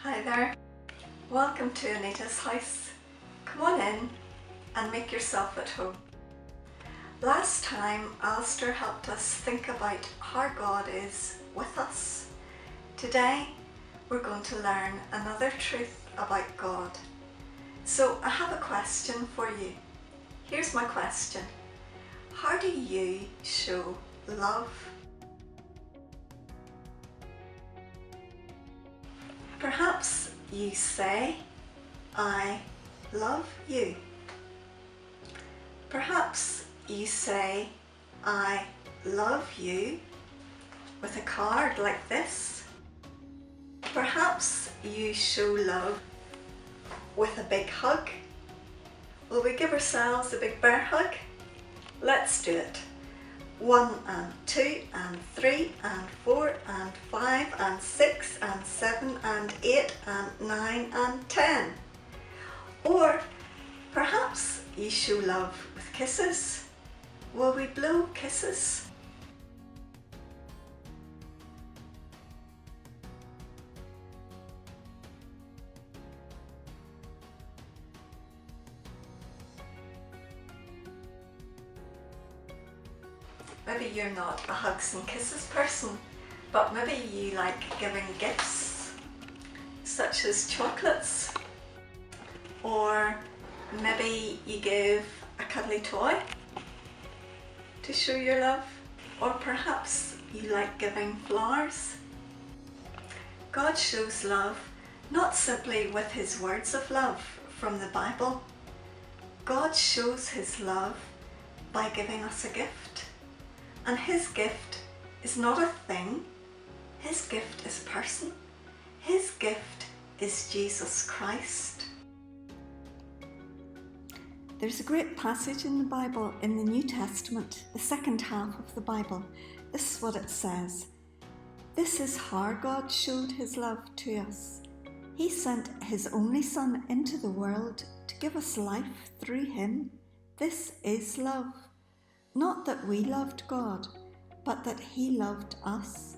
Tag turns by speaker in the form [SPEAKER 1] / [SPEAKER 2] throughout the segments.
[SPEAKER 1] Hi there, welcome to Anita's house. Come on in and make yourself at home. Last time Alistair helped us think about how God is with us. Today we're going to learn another truth about God. So I have a question for you. Here's my question. How do you show love? Perhaps you say, I love you. Perhaps you say, I love you with a card like this. Perhaps you show love with a big hug. Will we give ourselves a big bear hug? Let's do it. 1 and 2 and 3 and 4 and 5 and 6 and 7 and 8 and 9 and 10. Or perhaps you show love with kisses. Will we blow kisses? Maybe you're not a hugs and kisses person, but maybe you like giving gifts, such as chocolates, or maybe you give a cuddly toy to show your love, or perhaps you like giving flowers. God shows love not simply with his words of love from the Bible. God shows his love by giving us a gift. And his gift is not a thing, his gift is a person. His gift is Jesus Christ. There's a great passage in the Bible in the New Testament, the second half of the Bible. This is what it says. This is how God showed his love to us. He sent his only Son into the world to give us life through him. This is love. Not that we loved God, but that he loved us.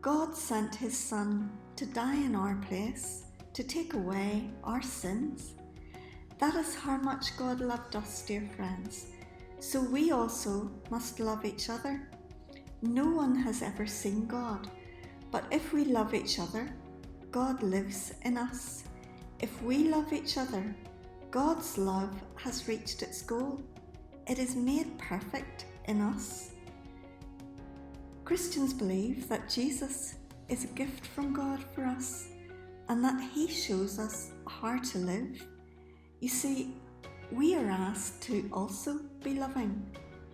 [SPEAKER 1] God sent his Son to die in our place, to take away our sins. That is how much God loved us, dear friends. So we also must love each other. No one has ever seen God, but if we love each other, God lives in us. If we love each other, God's love has reached its goal. It is made perfect in us. Christians believe that Jesus is a gift from God for us and that he shows us how to live. You see, we are asked to also be loving,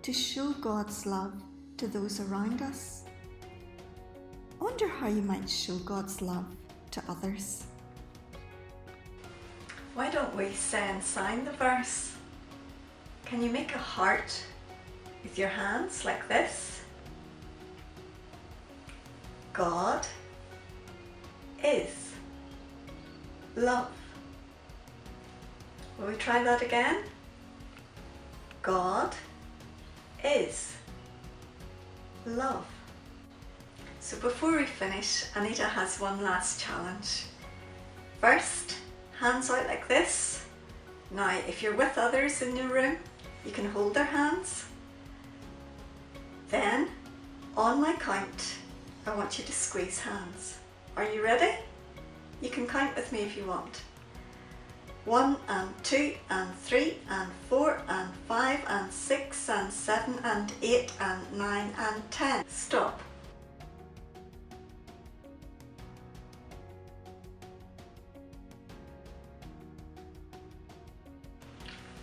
[SPEAKER 1] to show God's love to those around us. I wonder how you might show God's love to others. Why don't we say and sign the verse? Can you make a heart with your hands like this? God is love. Will we try that again? God is love. So before we finish, Anita has one last challenge. First, hands out like this. Now, if you're with others in your room, you can hold their hands. Then, on my count, I want you to squeeze hands. Are you ready? You can count with me if you want. 1 and 2 and 3 and 4 and 5 and 6 and 7 and 8 and 9 and 10. Stop.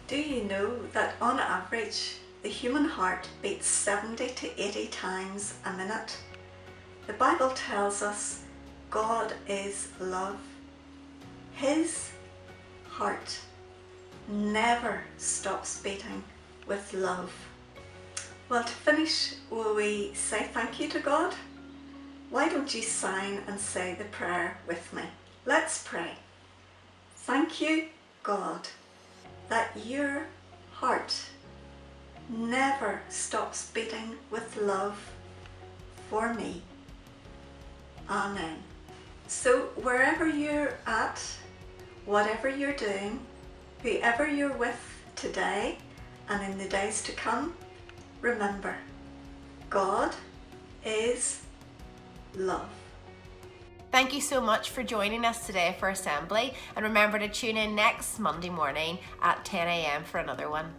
[SPEAKER 1] Do you know that on average, the human heart beats 70 to 80 times a minute? The Bible tells us God is love. His heart never stops beating with love. Well, to finish, will we say thank you to God? Why don't you sign and say the prayer with me? Let's pray. Thank you, God, that your heart never stops beating with love for me. Amen. So wherever you're at, whatever you're doing, whoever you're with today and in the days to come, remember, God is love.
[SPEAKER 2] Thank you so much for joining us today for Assembly, and remember to tune in next Monday morning at 10 a.m. for another one.